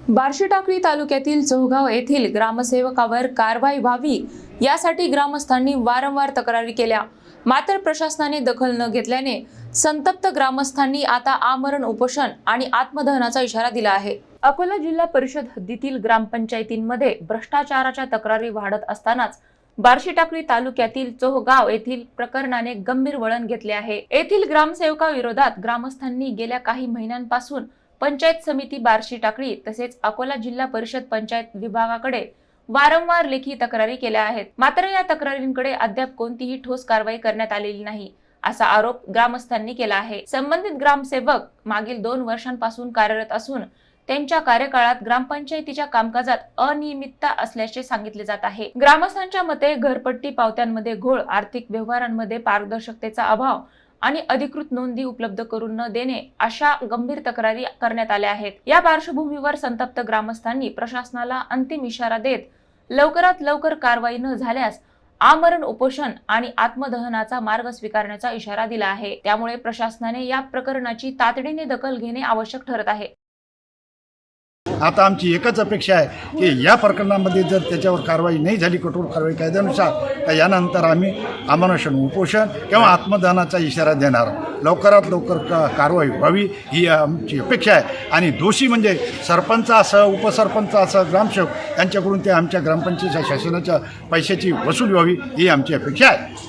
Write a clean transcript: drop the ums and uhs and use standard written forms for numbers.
बार्शीटाकळी तालुक्यातील चौगाव येथील ग्रामसेवकावर कारवाई व्हावी यासाठी ग्रामस्थांनी वारंवार तक्रारी केल्या, मात्र प्रशासनाने दखल न घेतल्याने संतप्त ग्रामस्थांनी आता आमरण उपोषण आणि आत्मदहनाचा इशारा दिला आहे। अकोला जिल्हा परिषद हद्दीतील ग्रामपंचायतींमध्ये भ्रष्टाचाराच्या तक्रारी वाढत असतानाच बार्शीटाकळी तालुक्यातील चौगाव येथील प्रकरणाने गंभीर वळण घेतले आहे। येथील ग्रामसेवकाविरोधात ग्रामस्थांनी गेल्या काही महिन्यांपासून पंचायत समिती बार्शीटाकळी तसेच अकोला जिल्हा परिषद पंचायत विभागाकडे वारंवार लेखी तक्रारी केल्या आहेत, मात्र या तक्रारींकडे अद्याप कोणतीही ठोस कारवाई करण्यात आलेली नाही, असा आरोप ग्रामस्थांनी केला आहे। संबंधित ग्रामसेवक मागील 2 वर्षांपासून कार्यरत असून त्यांच्या कार्यकाळात ग्रामपंचायतीच्या कामकाजात अनियमितता असल्याचे सांगितले जात आहे। ग्रामस्थांच्या मते घरपट्टी पावत्यांमध्ये घोळ, आर्थिक व्यवहारांमध्ये पारदर्शकतेचा अभाव आणि अधिकृत नोंदी उपलब्ध करून न देणे अशा गंभीर तक्रारी करण्यात आल्या आहेत। या पार्श्वभूमीवर संतप्त ग्रामस्थांनी प्रशासनाला अंतिम इशारा देत लवकरात लवकर कारवाई न झाल्यास आमरण उपोषण आणि आत्मदहनाचा मार्ग स्वीकारण्याचा इशारा दिला आहे। त्यामुळे प्रशासनाने या प्रकरणाची तातडीने दखल घेणे आवश्यक ठरत आहे। आता आमची एकच अपेक्षा आहे की या प्रकरणामध्ये जर त्याच्यावर कारवाई नाही झाली, कठोर कारवाई कायद्यानुसार, तर यानंतर आम्ही आमरण उपोषण किंवा आत्मदहनाचा इशारा देणार। लवकरात लवकर कारवाई व्हावी ही आमची अपेक्षा आहे आणि दोषी म्हणजे सरपंच असं, उपसरपंच असं, ग्रामसेवक यांच्याकडून ते आमच्या ग्रामपंचायत शासनाच्या पैशाची वसूल व्हावी ही आमची अपेक्षा आहे।